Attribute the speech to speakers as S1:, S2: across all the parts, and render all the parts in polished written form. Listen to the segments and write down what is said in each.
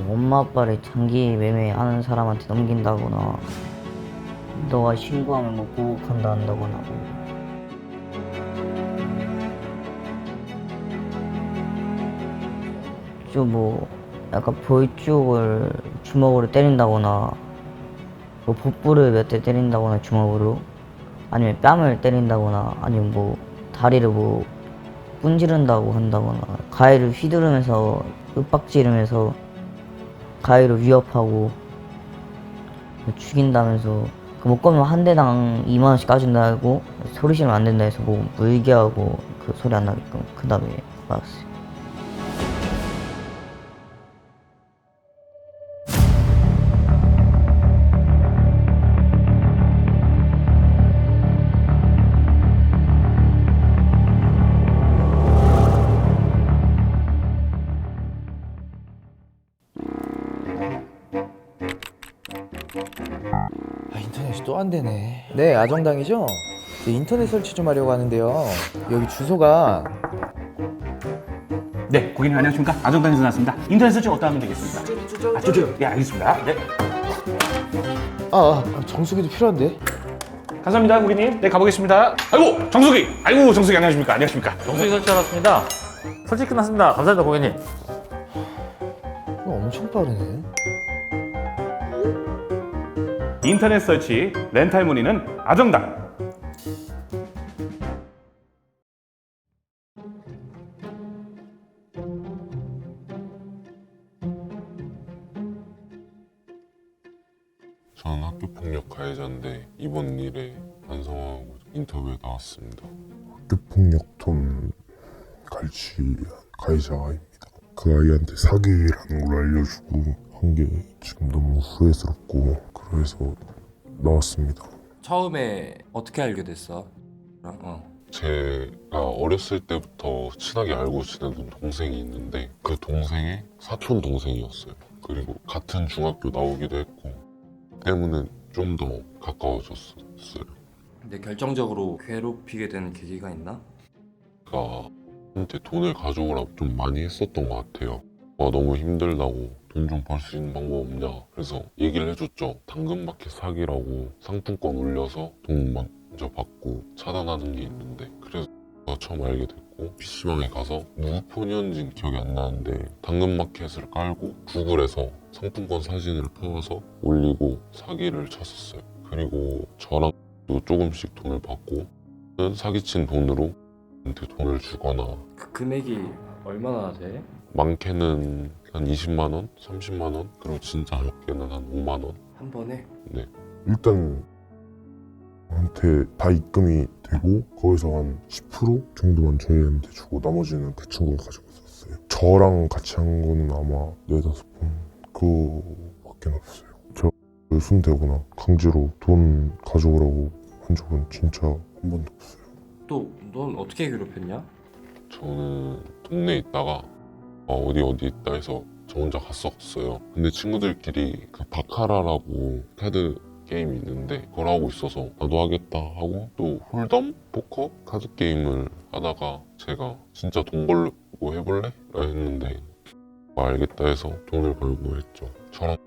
S1: 뭐 엄마 아빠를 장기 매매하는 사람한테 넘긴다거나 너가 신고하면 뭐 보복한다 한다거나 좀 뭐 약간 볼 쪽을 주먹으로 때린다거나 뭐 복부를 몇 대 때린다거나 주먹으로 아니면 뺨을 때린다거나 아니면 뭐 다리를 뭐 분지른다고 한다거나 가해를 휘두르면서 윽박지르면서 가해로 위협하고 뭐 죽인다면서 그 목걸이 한 대당 2만 원씩 까준다고 소리 지르면 안 된다 해서 뭐 물게하고 그 소리 안 나게끔 그 다음에 막았어요.
S2: 인터넷이 또 안 되네. 네, 아정당이죠? 네, 인터넷 설치 좀 하려고 하는데요. 여기 주소가
S3: 네, 고객님 안녕하십니까? 아정당에서 나왔습니다. 인터넷 설치 어떻게 하면 되겠습니까? 저쪽요. 네, 알겠습니다. 네.
S2: 정수기도 필요한데.
S3: 감사합니다, 고객님. 네, 가보겠습니다. 아이고, 정수기! 아이고, 정수기 안녕하십니까? 안녕하십니까?
S4: 정수기 설치하러 왔습니다. 설치 끝났습니다. 감사합니다, 고객님.
S2: 엄청 빠르네.
S3: 인터넷 설치, 렌탈 문의는 아정당.
S5: 저는 학교폭력 가해자인데 이번 일에 반성하고 인터뷰에 나왔습니다.
S6: 학교폭력범 갈취한 가해자입니다. 그 아이한테 사기라는 걸 알려주고 한 게 지금 너무 후회스럽고 그래서 나왔습니다.
S7: 처음에 어떻게 알게 됐어?
S5: 제가 어렸을 때부터 친하게 알고 지내던 동생이 있는데 그 동생의 사촌 동생이었어요. 그리고 같은 중학교 나오기도 했고 때문에 좀 더 가까워졌어요.
S7: 근데 결정적으로 괴롭히게 된 계기가 있나?
S5: 제가 한테 돈을 가져오라고 좀 많이 했었던 것 같아요. 너무 힘들다고 돈 좀 벌 수 있는 방법 없냐 그래서 얘기를 해줬죠. 당근마켓 사기라고 상품권 올려서 돈 먼저 받고 차단하는 게 있는데 그래서 처음 알게 됐고 PC방에 가서 누구 폰이었는지 기억이 안 나는데 당근마켓을 깔고 구글에서 상품권 사진을 퍼와서 올리고 사기를 쳤었어요. 그리고 저랑 또 조금씩 돈을 받고 사기친 돈으로 한테 돈을 주거나
S7: 그 금액이 얼마나 돼?
S5: 많게는 한 20만 원, 30만 원, 그리고 진짜 적게는 한 5만 원.
S7: 한 번에?
S5: 네.
S6: 일단 한테 다 입금이 되고 거기서 한 10% 정도만 저희한테 주고 나머지는 그 친구가 가지고 있었어요. 저랑 같이 한 거는 아마 4-5번 그거밖에 없어요. 저 손대거나 강제로 돈 가져오라고 한 적은 진짜 한 번도 없어요.
S7: 또 넌 어떻게 괴롭혔냐?
S5: 저는 동네에 있다가 어디 있다 해서 저 혼자 갔었어요. 근데 친구들끼리 그 바카라라고 카드 게임이 있는데 그걸 하고 있어서 나도 하겠다 하고 또 홀덤? 포커? 카드 게임을 하다가 제가 진짜 돈 벌고 해볼래? 라 했는데 알겠다 해서 돈을 벌고 했죠. 저랑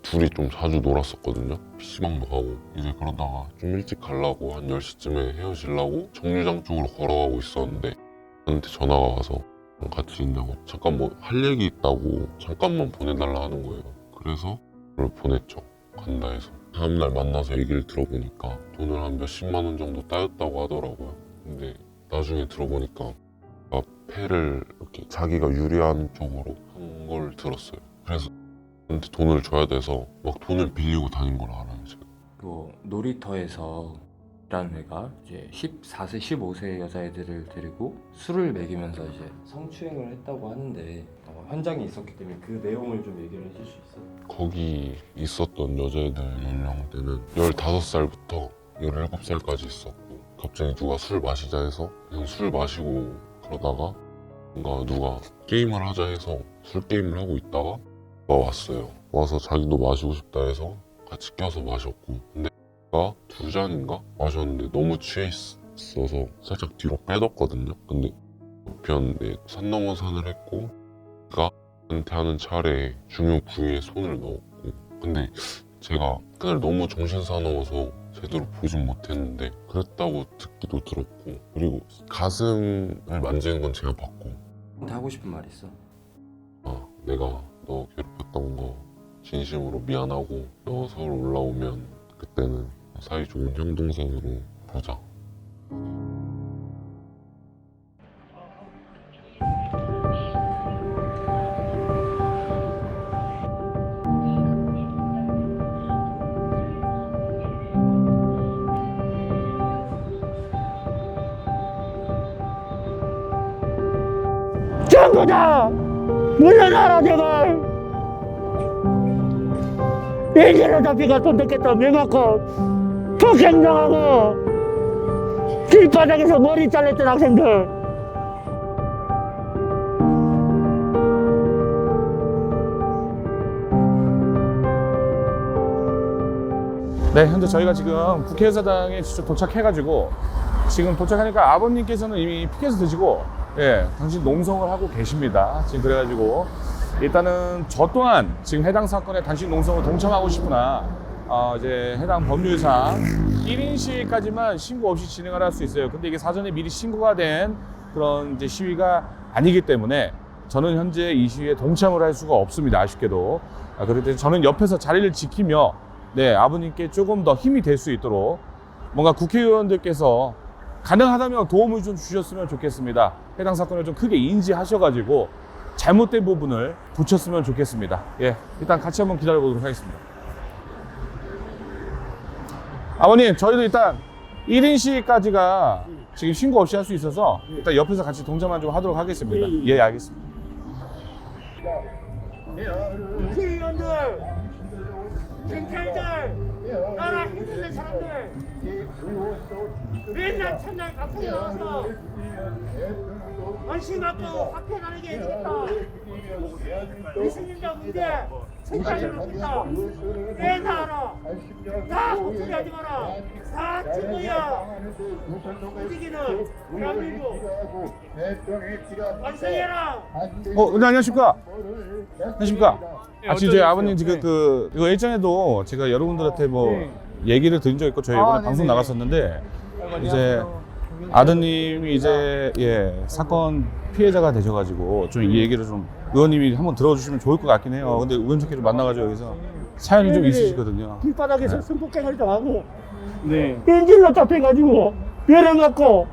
S5: 둘이 좀 자주 놀았었거든요. PC방도 가고 이제 그러다가 좀 일찍 가려고 한 10시쯤에 헤어지려고 정류장 쪽으로 걸어가고 있었는데 저한테 전화가 와서 같이 있냐고 잠깐 뭐 할 얘기 있다고 잠깐만 보내달라 하는 거예요. 그래서 그걸 보냈죠. 간다 해서 다음날 만나서 얘기를 들어보니까 돈을 한 몇십만 원 정도 따였다고 하더라고요. 근데 나중에 들어보니까 패를 이렇게 자기가 유리한 쪽으로 한 걸 들었어요. 그래서 한테 돈을 줘야 돼서 막 돈을 빌리고 다닌 걸 알아요. 제가.
S7: 그 놀이터에서 라는 애가 이제 14세, 15세 여자애들을 데리고 술을 먹이면서 이제 성추행을 했다고 하는데 현장에 있었기 때문에 그 내용을 좀 얘기를 해줄 수 있어?
S5: 거기 있었던 여자애들 연령대는 15살부터 17살까지 있었고 갑자기 누가 술 마시자 해서 그냥 술 마시고 그러다가 뭔가 누가 게임을 하자 해서 술 게임을 하고 있다가 왔어요. 와서 자기도 마시고 싶다 해서 같이 껴서 마셨고 근데 가 2잔인가 마셨는데 너무 취해 있어서 살짝 뒤로 빼뒀거든요. 근데 옆이었는데 산 넘어 산을 했고 가 은퇴하는 차례 중요 부위에 손을 넣었고, 근데 제가 끈을 너무 정신사나워서 제대로 보진 못했는데 그랬다고 듣기도 들었고, 그리고 가슴을 만지는 건 제가 봤고,
S7: 나한테 하고 싶은 말 있어?
S5: 아, 내가 너 괴롭혔던 거 진심으로 미안하고 너 서울 올라오면 그때는 사이 좋은 형 동생으로 보자.
S8: 전부 다 물러나라 제발. 일제로 잡히가 손댔겠다 매맞고 폭행당하고 길바닥에서 머리 잘렸던 학생들.
S3: 네, 현재 저희가 지금 국회의사당에 직접 도착해가지고 지금 도착하니까 아버님께서는 이미 피켓을 드시고 당신 농성을 하고 계십니다. 지금 그래가지고 일단은 저 또한 지금 해당 사건에 당신 농성을 동참하고 싶으나 이제 해당 법률상 1인 시위까지만 신고 없이 진행을 할 수 있어요. 근데 이게 사전에 미리 신고가 된 그런 이제 시위가 아니기 때문에 저는 현재 이 시위에 동참을 할 수가 없습니다. 아쉽게도. 그럴 때 저는 옆에서 자리를 지키며 아버님께 조금 더 힘이 될 수 있도록 뭔가 국회의원들께서 가능하다면 도움을 좀 주셨으면 좋겠습니다. 해당 사건을 좀 크게 인지하셔가지고 잘못된 부분을 고쳤으면 좋겠습니다. 일단 같이 한번 기다려보도록 하겠습니다. 아버님, 저희도 일단 1인 시위까지가 지금 신고 없이 할 수 있어서 일단 옆에서 같이 동참만 좀 하도록 하겠습니다. 알겠습니다.
S8: 국회의원들, 경찰들, 나라 힘있는 사람들 맨날 첫날 각국에 나와서 안심하고 학교 다니게 해주겠다. 미승인자 문제 생각을 놓겠다. 다 알아. 다 걱정이 하지 마라. 다 증거야. 움직이는 대한민국 완성해라.
S3: 네, 안녕하십니까? 안녕하십니까? 지금 저희 아버님 지금 이거 예전에도 제가 여러분들한테 얘기를 드린 적 있고 저희 이번에 방송 나갔었는데 이제 아드님이 이제 사건 피해자가 되셔가지고 좀 이 얘기를 좀 의원님이 한번 들어주시면 좋을 것 같긴 해요. 근데 우연찮게도 만나가지고 여기서 사연이 좀 있으시거든요.
S8: 길바닥에서 성폭행을 당하고 엔진로 잡혀가지고 배를 맞고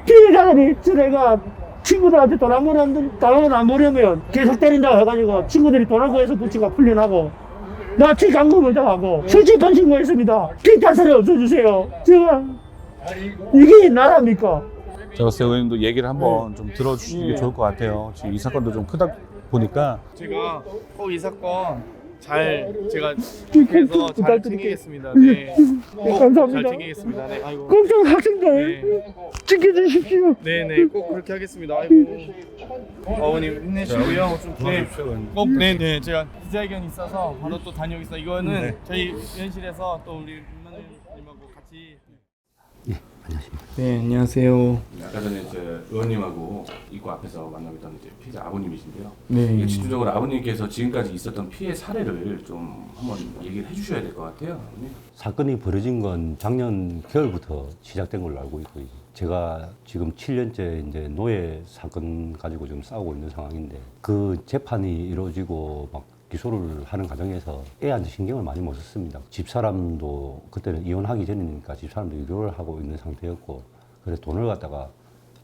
S8: 피해자들이 저래가 친구들한테 돈 안 보려면 계속 때린다고 해가지고 친구들이 돈을 구해서 부치가 풀려나고 나치 감금을 당하고 실질판 신고했습니다. 기타 소리 없어주세요. 제발. 이게 나라입니까?
S3: 제가 봤을 때 의원님도 얘기를 한번 좀 들어주시는 게 좋을 것 같아요. 지금 이 사건도 좀 크다 보니까
S9: 제가 꼭 이 사건 제가 해서 잘 챙기겠습니다. 꼭
S8: 감사합니다.
S9: 잘 챙기겠습니다. 아이고.
S8: 걱정 학생들 지켜주십시오.
S9: 꼭 그렇게 하겠습니다. 아이고. 어머님 힘내시고요. 좀 도와주십시오. 꼭 제가 기자회견 있어서 바로 또 다녀오겠습니다. 이거는 저희 위원실에서 또 우리 윤마늘님하고 같이. 네, 안녕하세요.
S3: 아까 전에 의원님하고 입구 앞에서 만나뵙던 피해자 아버님이신데요.
S9: 네.
S3: 이게 집중적으로 아버님께서 지금까지 있었던 피해 사례를 좀 한번 얘기를 해주셔야 될 것 같아요.
S10: 사건이 벌어진 건 작년 겨울부터 시작된 걸로 알고 있고, 제가 지금 7년째 이제 노예 사건 가지고 좀 싸우고 있는 상황인데, 그 재판이 이루어지고 막 기소를 하는 과정에서 애한테 신경을 많이 못 썼습니다. 집사람도 그때는 이혼하기 전이니까 집사람도 유료를 하고 있는 상태였고, 그래서 돈을 갖다가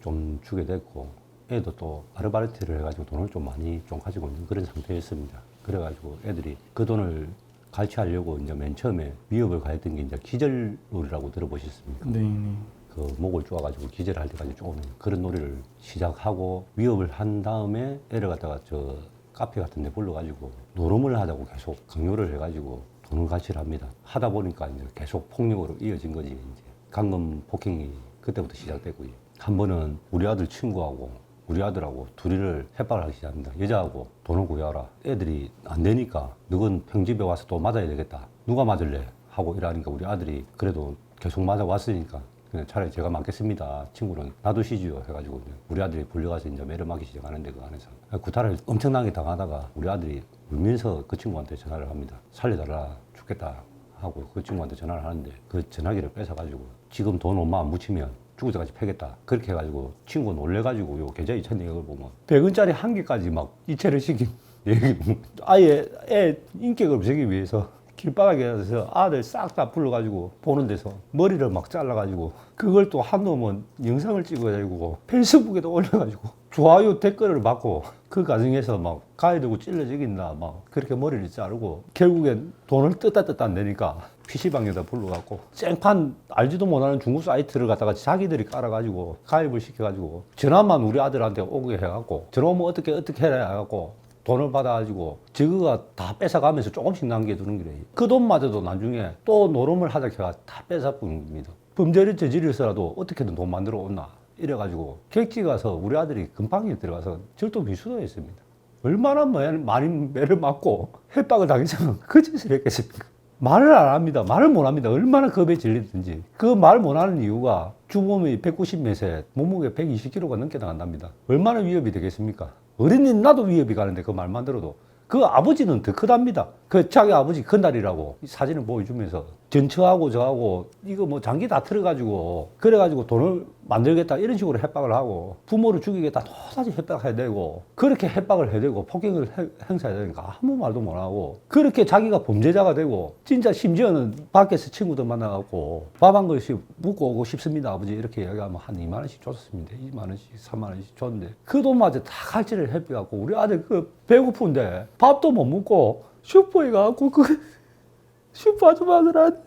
S10: 좀 주게 됐고, 애도 또 아르바이트를 해가지고 돈을 좀 많이 좀 가지고 있는 그런 상태였습니다. 그래가지고 애들이 그 돈을 갈취하려고 이제 맨 처음에 위협을 가했던 게 이제 기절놀이라고 들어보셨습니까?
S9: 네.
S10: 그 목을 쪼아가지고 기절할 때까지 쪼는 그런 놀이를 시작하고 위협을 한 다음에 애를 갖다가 저 카페 같은 데 불러가지고 노름을 하자고 계속 강요를 해가지고 돈을 갈취를 합니다. 하다 보니까 이제 계속 폭력으로 이어진 거지. 이제 강금 폭행이 그때부터 시작됐고요. 한 번은 우리 아들 친구하고 우리 아들하고 둘이를 협박을 하기 시작합니다. 여자하고 돈을 구해와라. 애들이 안 되니까 너건 평집에 와서 또 맞아야 되겠다. 누가 맞을래? 하고 이러니까 우리 아들이 그래도 계속 맞아왔으니까 그냥 차라리 제가 맞겠습니다. 친구는 놔두시지요 해가지고 우리 아들이 불려가서 이제 매를 맞기 시작하는데 그 안에서 구타를 엄청나게 당하다가 우리 아들이 울면서 그 친구한테 전화를 합니다. 살려달라 죽겠다 하고 그 친구한테 전화를 하는데 그 전화기를 뺏어가지고 지금 돈 엄마 안 묻히면 죽을 때까지 패겠다. 그렇게 해가지고 친구 놀래가지고 요 계좌 2,200을 보면 100원짜리 한 개까지 막 이체를 시킨 아예 애 인격을 없애기 위해서 길바닥에서 아들 싹 다 불러가지고 보는 데서 머리를 막 잘라가지고 그걸 또 한 놈은 영상을 찍어가지고 페이스북에도 올려가지고 좋아요 댓글을 받고 그 과정에서 막 가위 들고 찔러 죽인다 막 그렇게 머리를 자르고 결국엔 돈을 뜯다 안 되니까 PC방에다 불러갖고 생판 알지도 못하는 중국 사이트를 갖다가 자기들이 깔아가지고 가입을 시켜가지고 전화만 우리 아들한테 오게 해갖고 전화 오면 어떻게 해라 해갖고 돈을 받아가지고 저거가 다 뺏어가면서 조금씩 남겨두는 거래. 그 돈마저도 나중에 또 노름을 하자 해가 다 뺏어버린 겁니다. 범죄를 저지르서라도 어떻게든 돈 만들어 온나 이래가지고 객지 가서 우리 아들이 금방에 들어가서 절도 미수도 했습니다. 얼마나 많이 매를 맞고 협박을 당했으면 그 짓을 했겠습니까? 말을 안 합니다. 말을 못 합니다. 얼마나 겁에 질리든지. 그 말 못 하는 이유가 주범이 190몇에 몸무게 120kg가 넘게 나간답니다. 얼마나 위협이 되겠습니까? 어린이는 나도 위협이 가는데 그 말만 들어도 그 아버지는 더 크답니다. 그 자기 아버지 큰딸이라고 사진을 보여주면서 전처하고 저하고 이거 뭐 장기 다 틀어가지고 그래가지고 돈을 만들겠다 이런 식으로 협박을 하고 부모를 죽이겠다 또다시 협박해야 되고 그렇게 협박을 해야 되고 폭행을 행사해야 되니까 아무 말도 못 하고 그렇게 자기가 범죄자가 되고 진짜 심지어는 밖에서 친구들 만나갖고 밥 한 그릇씩 묵고 오고 싶습니다 아버지 이렇게 이야기하면 한 2만 원씩 줬었습니다. 2만 원씩 3만 원씩 줬는데 그 돈마저 다 칼질을 해갖고 우리 아들 그 배고픈데 밥도 못 먹고 슈퍼에 가갖고 그 슈퍼 아줌마들한테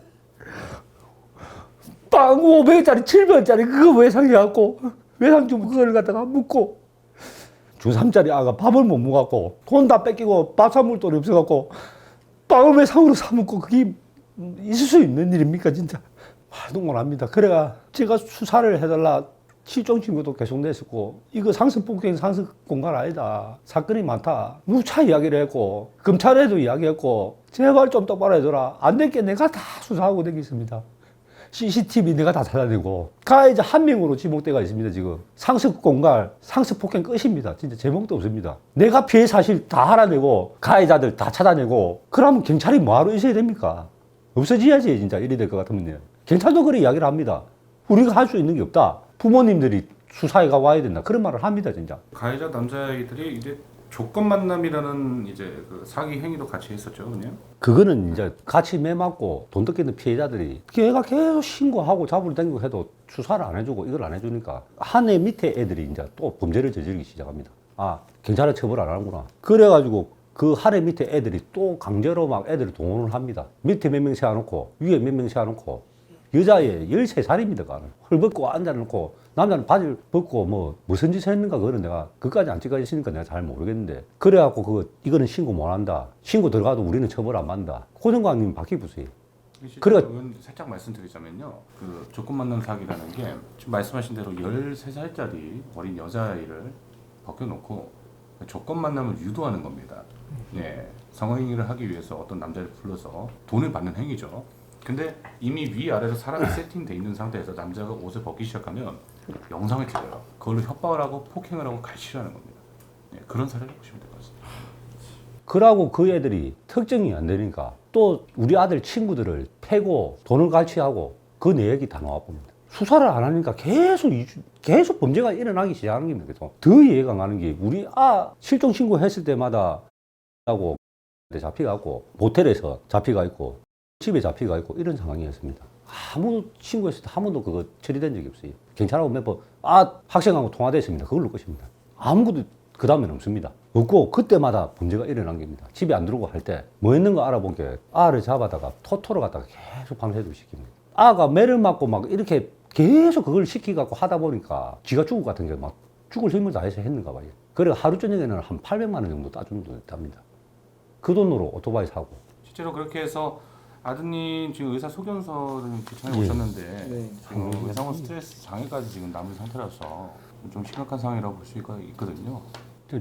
S10: 빵 500원짜리 700원짜리 그거 외상해갖고 외상 주면 그걸 갖다가 묻고 중3짜리 아가 밥을 못 먹었고 돈 다 뺏기고 밥 사 먹을 돈이 없어갖고 빵을 외상으로 사 먹고 그게 있을 수 있는 일입니까 진짜 말도 못합니다. 그래가 제가 수사를 해달라 실종 신고도 계속 냈었고 이거 상습폭행 상습 공갈 아니다 사건이 많다 누차 이야기를 했고 검찰에도 이야기했고 제발 좀 똑바로 해줘라 안 될 게 내가 다 수사하고 되겠습니다. CCTV 내가 다 찾아내고 가해자 한 명으로 지목되어 있습니다. 지금 상습 공갈 상습폭행 끝입니다. 진짜 제목도 없습니다. 내가 피해 사실 다 알아내고 가해자들 다 찾아내고 그러면 경찰이 뭐하러 있어야 됩니까? 없어져야지 진짜 이래 될 것 같으면요. 경찰도 그래 이야기를 합니다. 우리가 할 수 있는 게 없다. 부모님들이 수사에가 와야 된다. 그런 말을 합니다, 진짜.
S3: 가해자 남자아이들이 이제 조건 만남이라는 이제 그 사기 행위도 같이 했었죠, 그냥.
S10: 그거는 이제 같이 매 맞고 돈 뜯기는 피해자들이 걔가 계속 신고하고 잡으러 다니고 해도 수사를 안 해주고 이걸 안 해주니까 한 해 밑에 애들이 이제 또 범죄를 저지르기 시작합니다. 아, 경찰은 처벌 안 하는구나. 그래가지고 그 한 해 밑에 애들이 또 강제로 막 애들을 동원을 합니다. 밑에 몇 명 세워놓고 위에 몇 명 세워놓고 여자애 13살입니다. 헐 벗고 앉아놓고 남자는 바지를 벗고 뭐 무슨 짓을 했는가 그거는 내가 그까지 안 찍어 있으니까 내가 잘 모르겠는데 그래갖고 이거는 신고 못 한다. 신고 들어가도 우리는 처벌 안 받는다. 고정관님 바뀌부세요.
S3: 그러니까 살짝 말씀드리자면요. 그 조건 만남 사기라는 게 지금 말씀하신 대로 13살짜리 어린 여자아이를 벗겨놓고 조건 만남을 유도하는 겁니다. 예, 성행위를 하기 위해서 어떤 남자를 불러서 돈을 받는 행위죠. 근데 이미 위아래로 사람이 세팅돼 있는 상태에서 남자가 옷을 벗기 시작하면 영상을 찍어요. 그걸로 협박을 하고 폭행을 하고 갈취하는 겁니다. 네, 그런 사례를 보시면 될 것 같습니다.
S10: 그러고 그 애들이 특정이 안 되니까 또 우리 아들 친구들을 패고 돈을 갈취하고 그 내역이 다 나와 봅니다. 수사를 안 하니까 계속 범죄가 일어나기 시작하는 겁니다. 더 이해가 안 가는 게 우리 실종 신고했을 때마다 하고 잡혀가고 모텔에서 잡혀가 있고 집에 잡혀가 있고 이런 상황이었습니다. 아무 신고했을 때 한 번도 그거 처리된 적이 없어요. 경찰하고 몇 번 학생하고 통화됐습니다. 그걸로 끝입니다. 아무것도 그 다음에는 없습니다. 없고 그때마다 범죄가 일어난 겁니다. 집에 안 들어오고 할 때 뭐 했는 거 알아본 게 아를 잡아다가 토토로 갖다가 계속 밤새도록 시킵니다. 아가 매를 맞고 막 이렇게 계속 그걸 시키갖고 하다 보니까 지가 죽을 것 같은 게 막 죽을 힘을 다해서 했는가 봐요. 그래 하루 저녁에는 한 800만 원 정도 따준 돈 있답니다. 그 돈으로 오토바이 사고.
S3: 실제로 그렇게 해서 아드님 지금 의사 소견서를 제청해 오셨는데 지금 외상후 스트레스 장애까지 지금 남은 상태라서 좀 심각한 상황이라고 볼 수가 있거든요.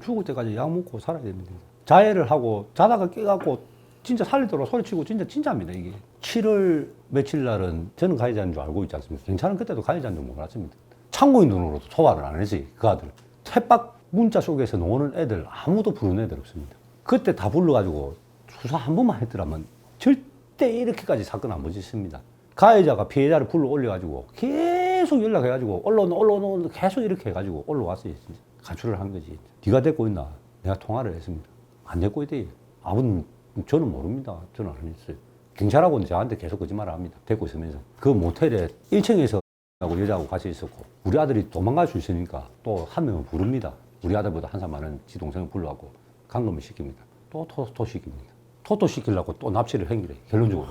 S10: 죽을 때까지 약 먹고 살아야 됩니다. 자해를 하고 자다가 깨갖고 진짜 살리도록 소리치고 진짜입니다 이게. 7월 며칠 날은 저는 가해자인 줄 알고 있지 않습니까? 경찰은 그때도 가해자인 줄 몰랐습니다. 참고인 눈으로도 소환을 안 했지 그 아들. 협박 문자 속에서 나오는 애들 아무도 부르는 애들 없습니다. 그때 다 불러가지고 수사 한 번만 했더라면 절대 이렇게까지 사건 안 벌어졌습니다. 가해자가 피해자를 불러 올려가지고 계속 연락해가지고 올라오는 계속 이렇게 해가지고 올라왔어요. 진짜. 가출을 한 거지. 네가 데리고 있나? 내가 통화를 했습니다. 안 데리고 있대. 아버님 저는 모릅니다. 저는 안 했어요. 경찰하고는 저한테 계속 거짓말을 합니다. 데리고 있으면서. 그 모텔에 1층에서 하고 여자하고 같이 있었고 우리 아들이 도망갈 수 있으니까 또 한 명은 부릅니다. 우리 아들보다 한 살 많은 지 동생을 불러갖고 감금을 시킵니다. 또 시킵니다. 토토 시키려고 또 납치를 행위를 해. 결론적으로.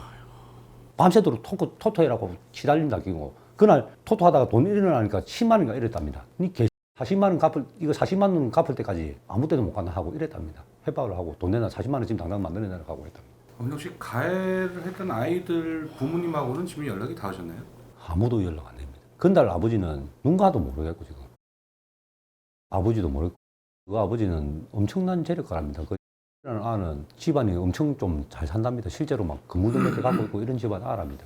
S10: 밤새도록 토토해라고 시달린다 끼고 그날 토토하다가 돈 일어나니까 10만 원인가 이랬답니다. 니 개 40만 원 이거 40만 원 갚을 때까지 아무 때도 못 간다 하고 이랬답니다. 협박을 하고 돈 내놔 40만 원 지금 당장 만들어내라고 하고 했답니다.
S11: 혹시 가해를 했던 아이들 부모님하고는 지금 연락이 닿으셨나요? 아무도
S10: 연락 안 됩니다. 그날 아버지는 누군가도 모르겠고 지금 아버지도 모르겠고 그 아버지는 엄청난 재력가랍니다. 그 아는 집안이 엄청 좀 잘 산답니다. 실제로 막 건물도 몇 개 갖고 있고 이런 집안 알아합니다.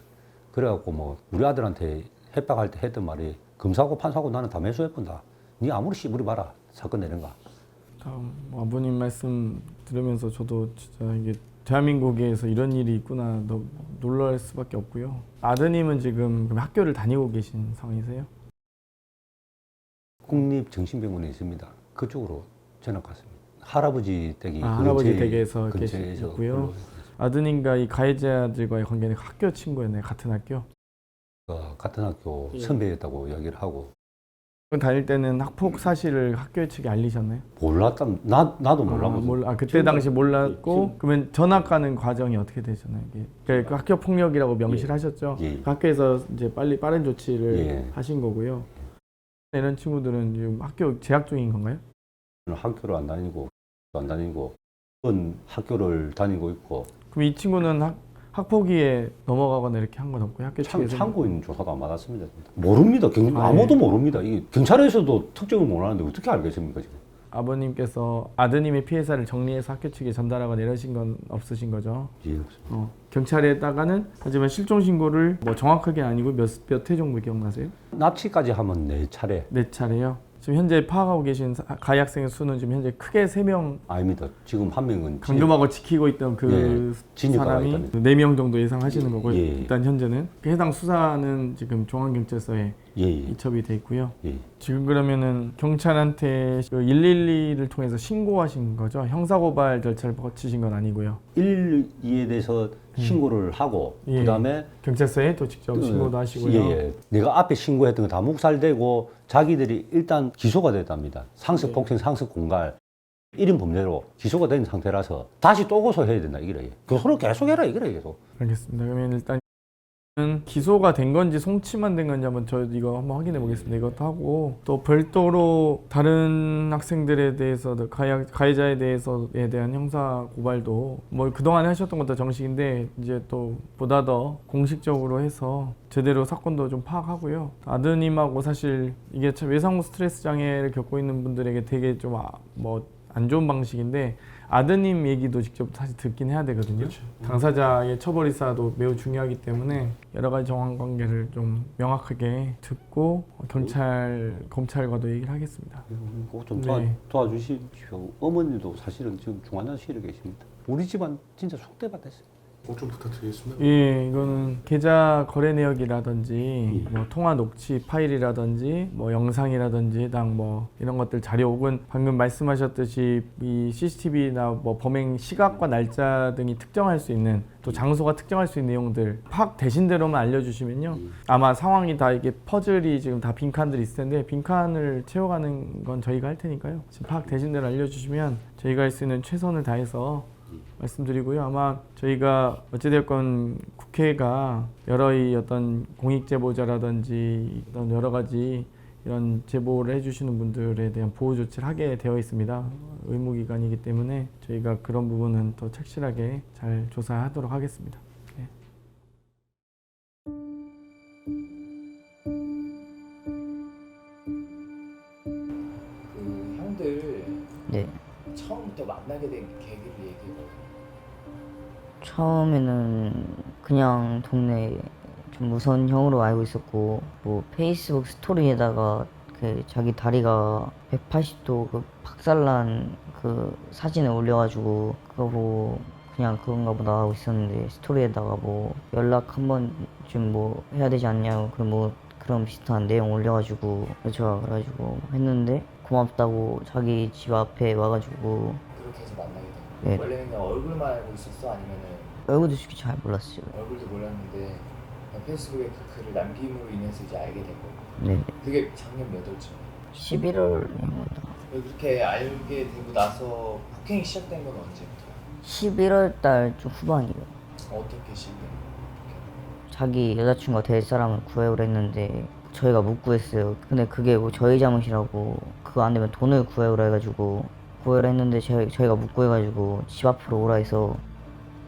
S10: 그래갖고 뭐 우리 아들한테 협박할 때 했던 말이 검사하고 판사하고 나는 다 매수해본다. 니 아무리 씨부리 봐라 사건 내는가.
S9: 뭐 아버님 말씀 들으면서 저도 진짜 이게 대한민국에서 이런 일이 있구나 너무 놀랄 수밖에 없고요. 아드님은 지금 학교를 다니고 계신 상황이세요?
S10: 국립정신병원에 있습니다. 그쪽으로 전학 갔습니다. 할아버지 댁이
S9: 할아버지 댁에서 계시고요. 아드님과 이 가해자들과의 관계는 학교 친구였나요? 같은 학교?
S10: 같은 학교 선배였다고 이야기를 하고.
S9: 다닐 때는 학폭 사실을 학교 측에 알리셨나요?
S10: 몰랐다. 나도 몰랐거든요.
S9: 그때 당시 몰랐고 그러면 전학 가는 과정이 어떻게 되셨나요? 그 학교 폭력이라고 명시를 하셨죠. 그 학교에서 이제 빨리 빠른 조치를 하신 거고요. 이런 친구들은 지금 학교 재학 중인 건가요?
S10: 학교를 안 다니고 그건 학교를 다니고 있고.
S9: 그럼 이 친구는 학폭위에 넘어가거나 이렇게 한 건 없고요? 학교 측에서
S10: 참고인 조사도 안 받았습니다. 모릅니다. 아무도 모릅니다. 이게 경찰에서도 특정을 못 하는데 어떻게 알겠습니까 지금?
S9: 아버님께서 아드님의 피해사를 정리해서 학교 측에 전달하거나 이러신 건 없으신 거죠?
S10: 예, 없습니다.
S9: 경찰에다가는 하지만 실종 신고를 뭐 정확하게 아니고 몇 회 정도 기억나세요?
S10: 납치까지 하면 4차례.
S9: 4차례요? 지금 현재 파악하고 계신 가해 학생의 수는 지금 현재 크게 3명.
S10: 아닙니다. 지금 한 명은
S9: 감금하고 지키고 있던 그 사람이 4명 정도 예상하시는 거고요. 일단 현재는 해당 수사는 지금 중앙경찰서에 이첩이 돼 있고요. 지금 그러면은 경찰한테 112를 통해서 신고하신 거죠? 형사고발 절차를 거치신 건 아니고요.
S10: 112에 대해서 신고를 하고 그다음에
S9: 경찰서에 또 직접 신고도 하시고요.
S10: 내가 앞에 신고했던 거 다 묵살되고 자기들이 일단 기소가 됐답니다. 상습 폭행, 상습 공갈 1인 범죄로 기소가 된 상태라서 다시 또 고소해야 된다 이거래. 고소를 계속해라 이거래 계속.
S9: 알겠습니다. 그러면 일단 기소가 된 건지 송치만 된 건지 한번 저 이거 한번 확인해 보겠습니다. 이것도 하고 또 별도로 다른 학생들에 대해서 가해자에 대해서에 대한 형사 고발도 뭐 그동안 하셨던 것도 정식인데 이제 또 보다 더 공식적으로 해서 제대로 사건도 좀 파악하고요. 아드님하고 사실 이게 외상후 스트레스 장애를 겪고 있는 분들에게 되게 좀 뭐 안 좋은 방식인데 아드님 얘기도 직접 사실 듣긴 해야 되거든요. 그렇죠. 당사자의 처벌 의사도 매우 중요하기 때문에 여러 가지 정황 관계를 좀 명확하게 듣고 검찰과도 얘기를 하겠습니다.
S10: 좀 도와주십시오. 어머니도 사실은 지금 중환자실에 계십니다. 우리 집안 진짜 속대받았어요.
S11: 좀 부탁드리겠습니다.
S9: 예, 이거는 계좌 거래 내역이라든지 뭐 통화 녹취 파일이라든지 뭐 영상이라든지 해당 뭐 이런 것들 자료 혹은 방금 말씀하셨듯이 이 CCTV나 뭐 범행 시각과 날짜 등이 특정할 수 있는 또 장소가 특정할 수 있는 내용들 파악되신 대로만 알려주시면요. 아마 상황이 다 이게 퍼즐이 지금 다 빈칸들이 있을 텐데 빈칸을 채워가는 건 저희가 할 테니까요. 지금 파악되신 대로 알려주시면 저희가 할 수 있는 최선을 다해서 말씀드리고요. 아마 저희가 어찌되었건 국회가 여러 이 어떤 공익 제보자라든지 어떤 여러 가지 이런 제보를 해주시는 분들에 대한 보호 조치를 하게 되어 있습니다. 의무기관이기 때문에 저희가 그런 부분은 더 착실하게 잘 조사하도록 하겠습니다. 네.
S2: 그 형들
S1: 네.
S2: 처음부터 만나게 된 계기를 얘기해봐요.
S1: 처음에는 그냥 동네 좀 무서운 형으로 알고 있었고, 뭐 페이스북 스토리에다가 그 자기 다리가 180도 그 박살난 그 사진을 올려가지고 그거 보고 그냥 그건가 보다 하고 있었는데, 스토리에다가 뭐 연락 한 번쯤 뭐 해야 되지 않냐고 그런 뭐 그런 비슷한 내용 올려가지고 좋아 그래가지고 했는데, 고맙다고 자기 집 앞에 와가지고.
S2: 그렇게 해서 만나게 된 거예요?
S1: 네.
S2: 원래는 그냥 얼굴만 알고 있었어? 아니면은
S1: 얼굴도 솔직히 잘 몰랐어요.
S2: 얼굴도 몰랐는데 그냥 페이스북에 그 글을 남김으로 인해서 이제 알게 된 거고.
S1: 네.
S2: 그게 작년 몇 월쯤?
S1: 11월입니다.
S2: 그렇게 알게 되고 나서 폭행이 시작된 건 언제부터요?
S1: 11월 달 좀 후반이요.
S2: 어떻게 시작된 거예요?
S1: 자기 여자친구가 될 사람을 구해오라 했는데 저희가 못 구했어요. 근데 그게 뭐 저희 잘못이라고, 그거 안 되면 돈을 구해오라 해가지고 구해오라 했는데 저희가 못 구해가지고 집 앞으로 오라 해서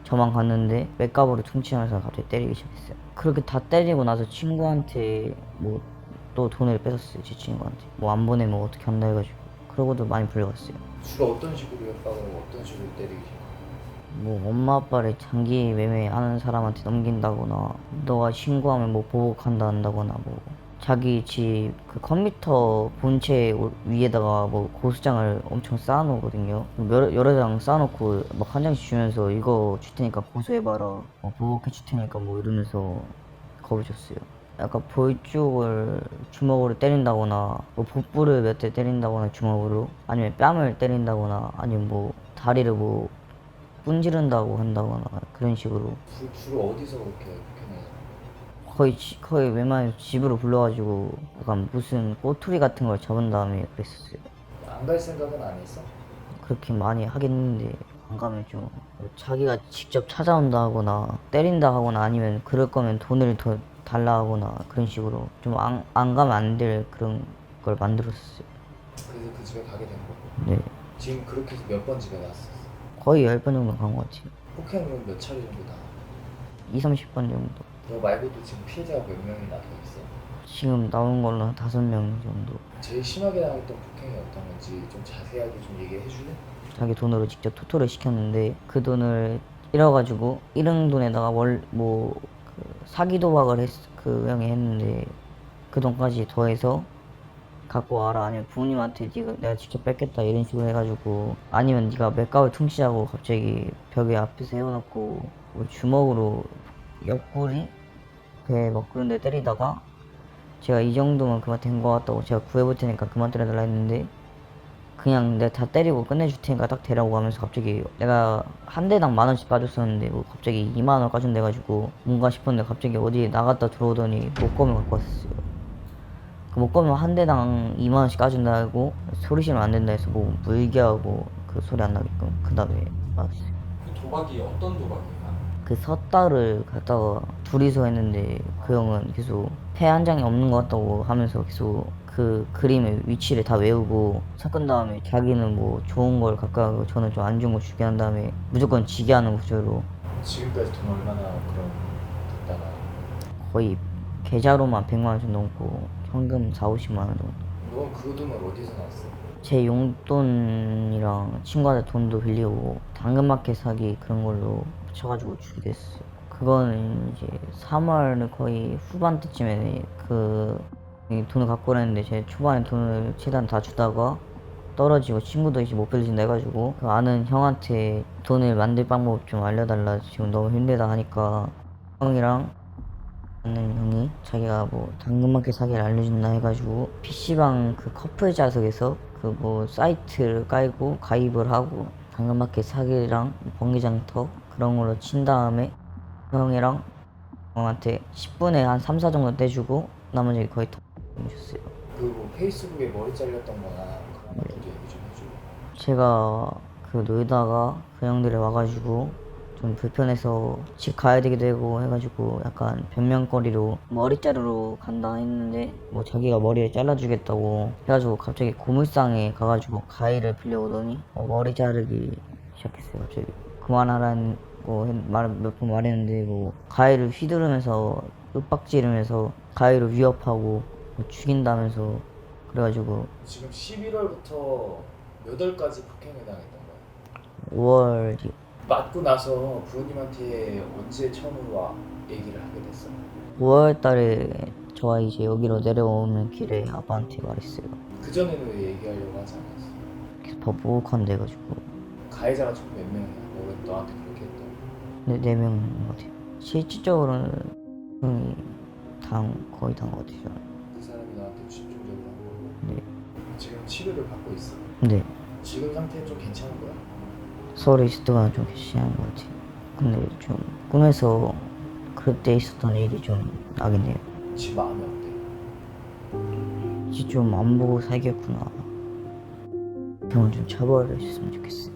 S1: 저만 갔는데 맥가버를 퉁치면서 갑자기 때리기 시작했어요. 그렇게 다 때리고 나서 친구한테 뭐 또 돈을 뺏었어요. 제 친구한테 뭐 안 보내면 어떻게 한다 해가지고. 그러고도 많이 불려갔어요.
S2: 주로 어떤 식으로 협박을 하고 어떤 식으로 때리기 시작해요?
S1: 뭐 엄마 아빠를 장기 매매하는 사람한테 넘긴다거나, 너가 신고하면 뭐 보복한다 한다거나, 뭐 자기 집 그 컴퓨터 본체 위에다가 뭐 고소장을 엄청 쌓아놓거든요. 여러 장 쌓아놓고 막 한 장씩 주면서 이거 줄 테니까 고소해봐라, 보복해 줄 테니까 뭐 이러면서 겁을 줬어요. 약간 볼 쪽을 주먹으로 때린다거나, 뭐 복부를 몇 대 때린다거나 주먹으로, 아니면 뺨을 때린다거나, 아니면 뭐 다리를 뭐 분지른다고 한다거나 그런 식으로.
S2: 주로 어디서 그렇게 폭행해요?
S1: 거의 웬만하면 집으로 불러가지고 약간 무슨 꼬투리 같은 걸 잡은 다음에 그랬었어요.
S2: 안 갈 생각은 안 했어?
S1: 그렇게 많이 하긴 했는데 안 가면 좀 자기가 직접 찾아온다 하거나 때린다 하거나, 아니면 그럴 거면 돈을 더 달라 하거나 그런 식으로 좀 안 가면 안 될 그런 걸 만들었어요.
S2: 그래서 그 집에 가게 된 거고.
S1: 네.
S2: 지금 그렇게 해서 몇 번 집에 갔었어?
S1: 거의 10번 정도 간 것 같아요.
S2: 폭행은 몇 차례 정도 나?
S1: 20-30번 정도.
S2: 너 말고도 지금 피해자가 몇 명이나 더 있어?
S1: 지금 나온 걸로 한 5명 정도.
S2: 제일 심하게 당했던 폭행이 어떤 건지 좀 자세하게 좀 얘기해 줄래?
S1: 자기 돈으로 직접 토토를 시켰는데, 그 돈을 잃어가지고 잃은 돈에다가 그 사기 도박을 그 형이 했는데, 그 돈까지 더해서 갖고 와라, 아니면 부모님한테 내가 직접 뺏겠다 이런 식으로 해가지고, 아니면 네가 맥가을 퉁치자고 갑자기 벽에 앞에 세워놓고 뭐 주먹으로 옆구리 배 막 그런 데 때리다가, 제가 이 정도면 그만 된 거 같다고 제가 구해볼 테니까 그만 때려달라 했는데, 그냥 내가 다 때리고 끝내줄 테니까 딱 대라고 하면서 갑자기, 내가 한 대당 10,000원씩 까줬었는데 뭐 갑자기 20,000원 까준대가지고 뭔가 싶었는데, 갑자기 어디 나갔다 들어오더니 목검을 갖고 왔었어요. 그 목검을 한 대당 20,000원씩 까준다고, 소리 지르면 안 된다 해서 뭐 물게 하고 그 소리 안 나게끔 그 다음에 맞았어요.
S7: 그 도박이 어떤 도박이야?
S1: 그 섰다를 갖다가 둘이서 했는데, 그 형은 계속 패 한 장이 없는 것 같다고 하면서 계속 그 그림의 위치를 다 외우고, 섞은 다음에 자기는 뭐 좋은 걸 가까이 하고 저는 좀 안 좋은 걸 주게 한 다음에 무조건 지게 하는 구조로.
S2: 지금까지 돈 얼마나 그럼 됐다가?
S1: 거의 계좌로만 100만원 좀 넘고 현금 40-50만원 정도.
S2: 넌 그 돈을 어디서 나왔어?
S1: 제 용돈이랑 친구한테 돈도 빌리고 당근마켓 사기 그런 걸로 붙여가지고 주게 됐어요. 그거는 이제 3월 거의 후반 때쯤에 이 돈을 갖고 오랬는데, 제 초반에 돈을 최대한 다 주다가 떨어지고 친구도 이제 못 빌려준다 해가지고, 그 아는 형한테 돈을 만들 방법 좀 알려달라, 지금 너무 힘들다 하니까, 형이랑 아는 형이 자기가 뭐 당근마켓 사기를 알려준다 해가지고 PC방 그 커플 좌석에서 그 뭐 사이트를 깔고 가입을 하고 당근마켓 사기랑 번개장터 그런 걸로 친 다음에 형이랑 형한테 10분에 한 3-4 정도 떼주고 나머지 거의 다 줬어요.
S2: 그 페이스북에 머리 잘렸던 거나 그런 것도 얘기 좀 해줘.
S1: 제가 그 놀다가 그 형들이 와가지고 좀 불편해서 집 가야 되기도 하고 해가지고 약간 변명거리로 머리 자르러 간다 했는데, 뭐 자기가 머리를 잘라주겠다고 해가지고 갑자기 고물상에 가가지고 가위를 빌려오더니 머리 자르기 시작했어요. 갑자기 그만하라는 거 몇 번 말했는데, 뭐 가위를 휘두르면서 윽박지르면서 가위로 위협하고 뭐 죽인다면서 그래가지고.
S2: 지금 11월부터 몇 월까지 폭행을 당했던 거야?
S1: 5월이요.
S2: 맞고 나서 부모님한테 언제 처음으로 얘기를 하게 됐어요?
S1: 5월 달에 저와 이제 여기로 내려오는 길에 아빠한테 말했어요.
S2: 그 전에는 왜 얘기하려고 하지 않았어?
S1: 계속 버벅한데 해가지고.
S2: 가해자가 총 몇 명이야? 너한테 그렇게 했던?
S1: 네, 4명인 것 같아요. 실질적으로는 형이 거의 다인 것 같아요.
S2: 그 사람이 너한테 집중적으로 한 거고?
S1: 네.
S2: 지금 치료를 받고 있어?
S1: 네.
S2: 지금 상태는 좀 괜찮은 거야?
S1: 서울에 있을 때가 좀 괜찮은 것 같아요. 근데 좀 꿈에서 그때 있었던 일이 좀 나긴 해요.
S2: 지금 마음이 어때?
S1: 이제 좀 안 보고 살겠구나. 형을 좀 처벌을 했으면 좋겠어요.